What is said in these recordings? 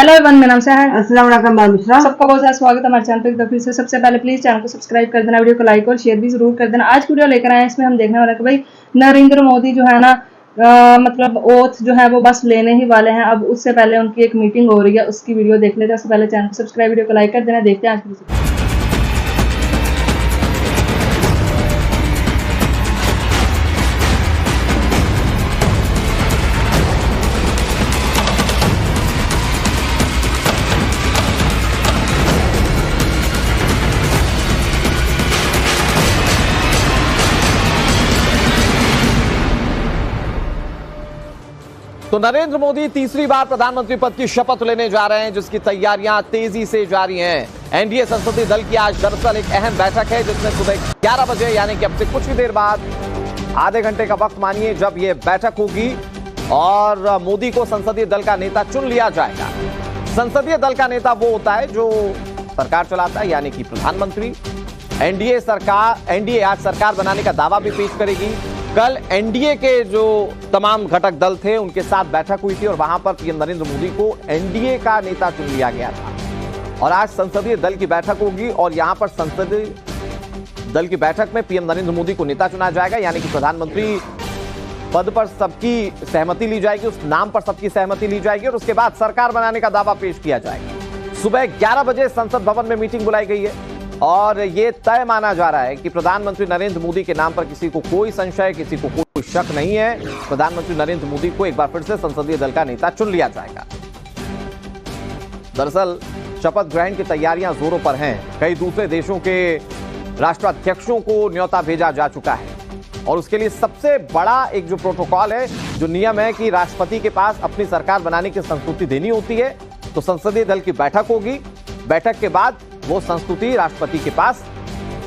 Hello everyone, मेरा नाम है अस्सलाम वालेकुम मिश्रा। सबका बहुत ज़्यादा स्वागत है हमारे चैनल पे। फिर से सबसे पहले प्लीज चैनल को सब्सक्राइब कर देना, वीडियो को लाइक और शेयर भी जरूर कर देना। आज की वीडियो लेकर आए हैं, इसमें हम देखने वाले कि भाई नरेंद्र मोदी जो है ना मतलब ओथ जो है वो बस लेने ही वाले हैं। अब उससे पहले उनकी एक मीटिंग हो रही है, उसकी वीडियो देख लेते हैं। उससे पहले चैनल को सब्सक्राइब, वीडियो को लाइक कर देना। देखते हैं आज की। तो नरेंद्र मोदी तीसरी बार प्रधानमंत्री पद की शपथ लेने जा रहे हैं, जिसकी तैयारियां तेजी से जारी हैं। एनडीए संसदीय दल की आज दरअसल एक अहम बैठक है, जिसमें सुबह 11 बजे यानी कि अब से कुछ ही देर बाद, आधे घंटे का वक्त मानिए, जब यह बैठक होगी और मोदी को संसदीय दल का नेता चुन लिया जाएगा। संसदीय दल का नेता वो होता है जो सरकार चलाता है, यानी कि प्रधानमंत्री। एनडीए आज सरकार बनाने का दावा भी पेश करेगी। कल एनडीए के जो तमाम घटक दल थे उनके साथ बैठक हुई थी और वहां पर पीएम नरेंद्र मोदी को एनडीए का नेता चुन लिया गया था। और आज संसदीय दल की बैठक होगी और यहां पर संसदीय दल की बैठक में पीएम नरेंद्र मोदी को नेता चुना जाएगा, यानी कि प्रधानमंत्री पद पर सबकी सहमति ली जाएगी, उस नाम पर सबकी सहमति ली जाएगी और उसके बाद सरकार बनाने का दावा पेश किया जाएगा। सुबह 11 बजे संसद भवन में मीटिंग बुलाई गई है और यह तय माना जा रहा है कि प्रधानमंत्री नरेंद्र मोदी के नाम पर किसी को कोई संशय, किसी को कोई शक नहीं है। प्रधानमंत्री नरेंद्र मोदी को एक बार फिर से संसदीय दल का नेता चुन लिया जाएगा। दरअसल शपथ ग्रहण की तैयारियां जोरों पर हैं। कई दूसरे देशों के राष्ट्राध्यक्षों को न्योता भेजा जा चुका है और उसके लिए सबसे बड़ा एक जो प्रोटोकॉल है, जो नियम है कि राष्ट्रपति के पास अपनी सरकार बनाने की संस्तुति देनी होती है। तो संसदीय दल की बैठक होगी, बैठक के बाद वो संस्तुति राष्ट्रपति के पास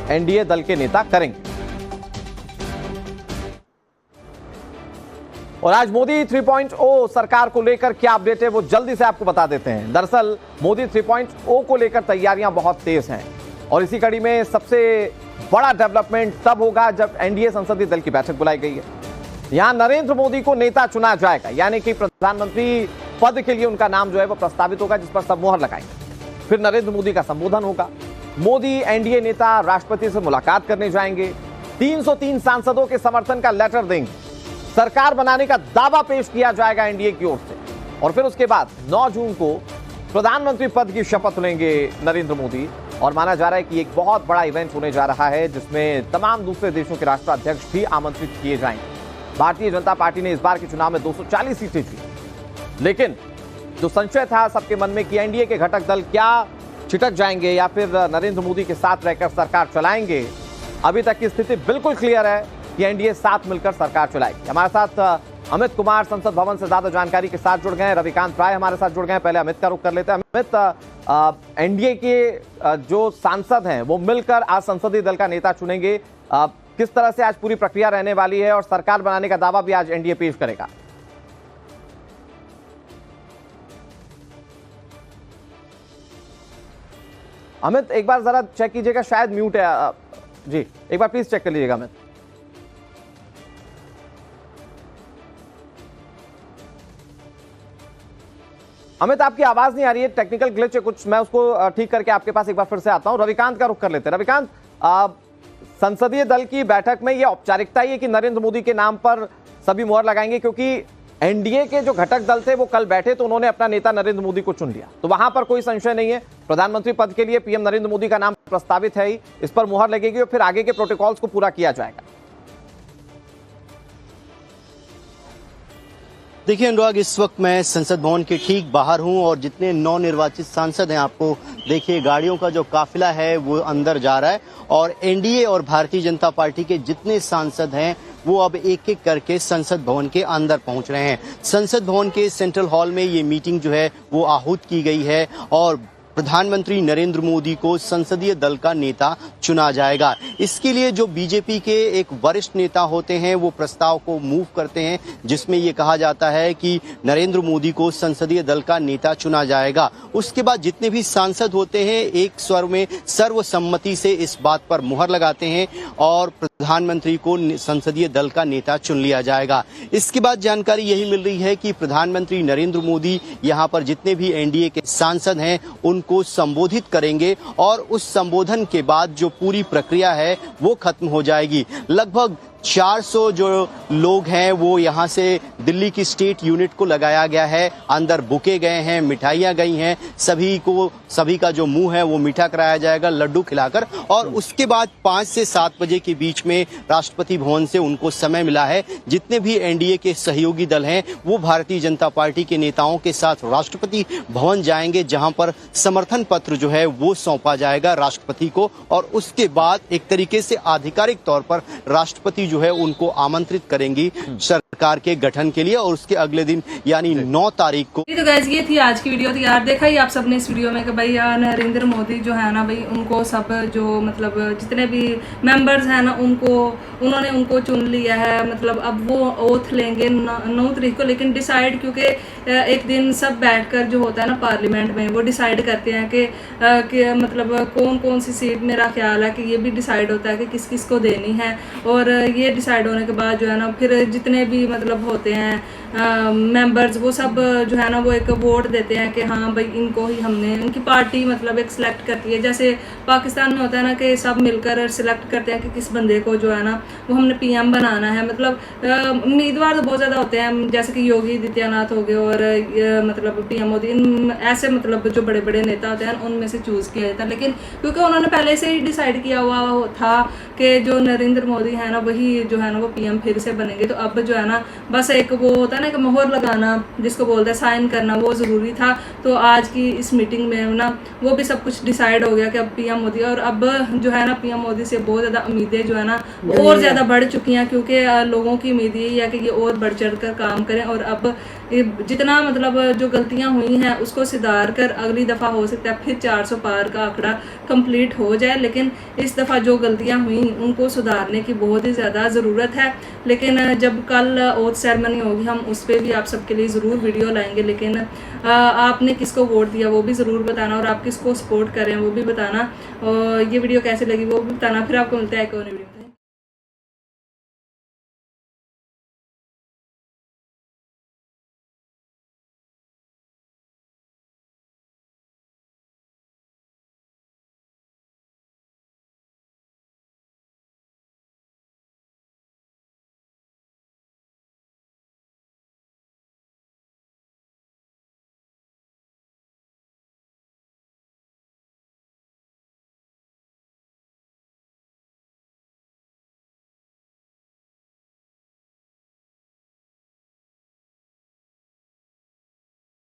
एनडीए दल के नेता करेंगे। और आज मोदी 3.0 सरकार को लेकर क्या अपडेट है वो जल्दी से आपको बता देते हैं। दरअसल मोदी 3.0 को लेकर तैयारियां बहुत तेज हैं और इसी कड़ी में सबसे बड़ा डेवलपमेंट तब होगा जब एनडीए संसदीय दल की बैठक बुलाई गई है। यहां नरेंद्र मोदी को नेता चुना जाएगा, यानी कि प्रधानमंत्री पद के लिए उनका नाम जो है वो प्रस्तावित होगा, जिस पर सब मुहर लगाएंगे। फिर नरेंद्र मोदी का संबोधन होगा। मोदी एनडीए नेता राष्ट्रपति से मुलाकात करने जाएंगे, 303 सांसदों के समर्थन का लेटर देंगे, सरकार बनाने का दावा पेश किया जाएगा एनडीए की ओर से और फिर उसके बाद 9 जून को प्रधानमंत्री पद की शपथ लेंगे नरेंद्र मोदी। और माना जा रहा है कि एक बहुत बड़ा इवेंट होने जा रहा है, जिसमें तमाम दूसरे देशों के राष्ट्राध्यक्ष भी आमंत्रित किए जाएंगे। भारतीय जनता पार्टी ने इस बार के चुनाव में 240 सीटें जीती, लेकिन जो संशय था सबके मन में कि एनडीए के घटक दल क्या छिटक जाएंगे या फिर नरेंद्र मोदी के साथ रहकर सरकार चलाएंगे, अभी तक की स्थिति बिल्कुल क्लियर है कि एनडीए साथ मिलकर सरकार चलाएगी। हमारे साथ अमित कुमार संसद भवन से ज्यादा जानकारी के साथ जुड़ गए हैं। रविकांत राय हमारे साथ जुड़ गए हैं। पहले अमित का रुख कर लेते हैं। अमित, एनडीए के जो सांसद हैं वो मिलकर आज संसदीय दल का नेता चुनेंगे। किस तरह से आज पूरी प्रक्रिया रहने वाली है और सरकार बनाने का दावा भी आज एनडीए पेश करेगा? अमित, एक बार जरा चेक कीजिएगा, शायद म्यूट है जी, एक बार प्लीज चेक कर लीजिएगा अमित। अमित, आपकी आवाज नहीं आ रही है, टेक्निकल ग्लिच है कुछ, मैं उसको ठीक करके आपके पास एक बार फिर से आता हूं। रविकांत का रुख कर लेते हैं। रविकांत, संसदीय दल की बैठक में यह औपचारिकता ही है कि नरेंद्र मोदी के नाम पर सभी मुहर लगाएंगे, क्योंकि एनडीए के जो घटक दल थे वो कल बैठे तो उन्होंने अपना नेता नरेंद्र मोदी को चुन लिया, तो वहां पर कोई संशय नहीं है। प्रधानमंत्री पद के लिए पीएम नरेंद्र मोदी का नाम प्रस्तावित है ही, इस पर मुहर लगेगी और फिर आगे के प्रोटोकॉल्स को पूरा किया जाएगा। देखिए अनुराग, इस वक्त मैं संसद भवन के ठीक बाहर हूं और जितने नवनिर्वाचित सांसद हैं, आपको देखिए गाड़ियों का जो काफिला है वो अंदर जा रहा है और एनडीए और भारतीय जनता पार्टी के जितने सांसद हैं वो अब एक एक करके संसद भवन के अंदर पहुंच रहे हैं। संसद भवन के सेंट्रल हॉल में ये मीटिंग जो है वो आहूत की गई है और प्रधानमंत्री नरेंद्र मोदी को संसदीय दल का नेता चुना जाएगा। इसके लिए जो बीजेपी के एक वरिष्ठ नेता होते हैं वो प्रस्ताव को मूव करते हैं, जिसमें ये कहा जाता है कि नरेंद्र मोदी को संसदीय दल का नेता चुना जाएगा। उसके बाद जितने भी सांसद होते हैं एक स्वर में सर्वसम्मति से इस बात पर मुहर लगाते हैं और प्रधानमंत्री को संसदीय दल का नेता चुन लिया जाएगा। इसके बाद जानकारी यही मिल रही है कि प्रधानमंत्री नरेंद्र मोदी यहाँ पर जितने भी एनडीए के सांसद हैं उनको संबोधित करेंगे और उस संबोधन के बाद जो पूरी प्रक्रिया है वो खत्म हो जाएगी। लगभग 400 जो लोग हैं वो यहाँ से दिल्ली की स्टेट यूनिट को लगाया गया है, अंदर बुके गए हैं, मिठाइयाँ गई हैं, सभी का जो मुंह है वो मीठा कराया जाएगा लड्डू खिलाकर, और उसके बाद 5 से 7 बजे के बीच में राष्ट्रपति भवन से उनको समय मिला है। जितने भी एनडीए के सहयोगी दल हैं वो भारतीय जनता पार्टी के नेताओं के साथ राष्ट्रपति भवन जाएंगे, जहां पर समर्थन पत्र जो है वो सौंपा जाएगा राष्ट्रपति को, और उसके बाद एक तरीके से आधिकारिक तौर पर राष्ट्रपति जो है उनको आमंत्रित करेंगी सरकार के गठन के लिए, और उसके अगले दिन यानी 9 तारीख को। तो गाइस ये थी आज की वीडियो। तो यार देखा ही आप सबने इस वीडियो में कि भाई यार नरेंद्र मोदी जो है ना भाई उनको सब जो मतलब जितने भी मेंबर्स हैं ना उन्होंने उनको चुन लिया है। मतलब अब वो ओथ लेंगे 9 तारीख को, लेकिन डिसाइड क्योंकि एक दिन सब बैठकर जो होता है ना पार्लियामेंट में वो डिसाइड करते हैं कि मतलब कौन कौन सी सीट, मेरा ख्याल है कि ये भी डिसाइड होता है कि किस किस को देनी है, और ये डिसाइड होने के बाद जो है ना फिर जितने भी मतलब होते हैं मेंबर्स वो सब जो है ना वो एक वोट देते हैं कि हाँ भाई इनको ही हमने, इनकी पार्टी मतलब एक सिलेक्ट करती है। जैसे पाकिस्तान में होता है ना कि सब मिलकर सिलेक्ट करते हैं कि किस बंदे को जो है ना वो हमने पीएम बनाना है। मतलब उम्मीदवार तो बहुत ज़्यादा होते हैं, जैसे कि योगी आदित्यनाथ हो गए और मतलब पीएम मोदी, ऐसे मतलब जो बड़े बड़े नेता होते हैं उनमें से चूज़ किया जाता है। लेकिन क्योंकि उन्होंने पहले से ही डिसाइड किया हुआ था कि जो नरेंद्र मोदी है ना वही जो है ना वो पीएम फिर से बनेंगे, तो अब जो है ना बस एक वो होता है ना कि मोहर लगाना जिसको बोलते हैं साइन करना, वो ज़रूरी था। तो आज की इस मीटिंग में ना वो भी सब कुछ डिसाइड हो गया कि अब पीएम मोदी, और अब जो है ना पीएम मोदी से बहुत ज़्यादा उम्मीदें जो है ना और ज़्यादा बढ़ चुकी हैं, क्योंकि लोगों की उम्मीद यही है कि ये और बढ़ चढ़ कर काम करें, और अब जितना मतलब जो गलतियां हुई हैं उसको सुधार कर अगली दफ़ा हो सकता है फिर 400 पार का आंकड़ा कंप्लीट हो जाए। लेकिन इस दफ़ा जो गलतियां हुई उनको सुधारने की बहुत ही ज़्यादा ज़रूरत है। लेकिन जब कल ओथ सेरेमनी होगी हम उस पर भी आप सबके लिए ज़रूर वीडियो लाएंगे। लेकिन आपने किसको वोट दिया वो भी ज़रूर बताना, और आप किसको सपोर्ट करें वो भी बताना, और ये वीडियो कैसे लगी वो भी बताना। फिर आपको मिलता है एक और वीडियो।